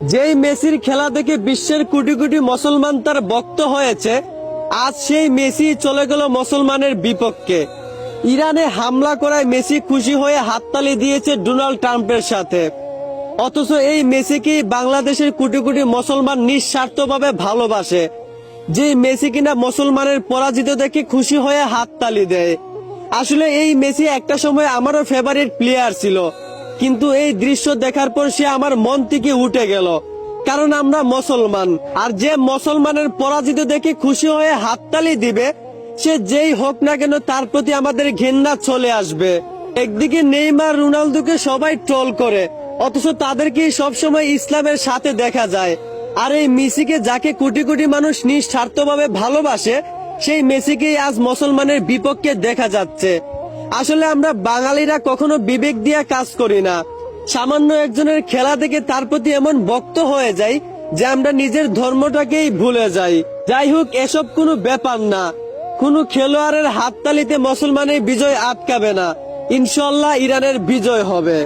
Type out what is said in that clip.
যেই মেসির খেলা দেখে বিশ্বের কোটি কোটি মুসলমান তার ভক্ত হয়েছে, আজ সেই মেসি চলে গেল মুসলমানের বিপক্ষে। ইরানে হামলা করায় মেসি খুশি হয়ে হাততালি দিয়েছে ডোনাল্ড ট্রাম্পের সাথে। অথচ এই মেসিকেই বাংলাদেশের কোটি কোটি মুসলমান নিঃস্বার্থভাবে ভালোবাসে। যে মেসি কিনা মুসলমানের পরাজিত দেখে খুশি হয়ে হাততালি দেয়। আসলে এই মেসি একটা সময় আমারও ফেভারিট প্লেয়ার ছিল, কিন্তু এই দৃশ্য দেখার পর সে আমার মন থেকে উঠে গেল। কারণ আমরা মুসলমান, আর যে মুসলমানের পরাজিত দেখে খুশি হয়ে হাততালি দিবে, সে যেই হোক না কেন তার প্রতি আমাদের ঘৃণা চলে আসবে। একদিকে নেইমার, রোনালদোকে সবাই ট্রল করে, অথচ তাদেরকে সবসময় ইসলামের সাথে দেখা যায়। আর এই মেসিকে, যাকে কোটি কোটি মানুষ নিঃস্বার্থভাবে ভালোবাসে, সেই মেসিকেই আজ মুসলমানের বিপক্ষে দেখা যাচ্ছে। আসলে আমরা বাঙালিরা কখনো বিবেক দিয়ে কাজ করি না। সামান্য একজনের খেলা দেখে তার প্রতি এমন ভক্ত হয়ে যাই যে আমরা নিজের ধর্মটাকেই ভুলে যাই। যাই হোক, এসব কোনো ব্যাপার না। কোনো খেলোয়াড়ের হাততালিতে মুসলমানের বিজয় আটকাবে না। ইনশাল্লাহ ইরানের বিজয় হবে।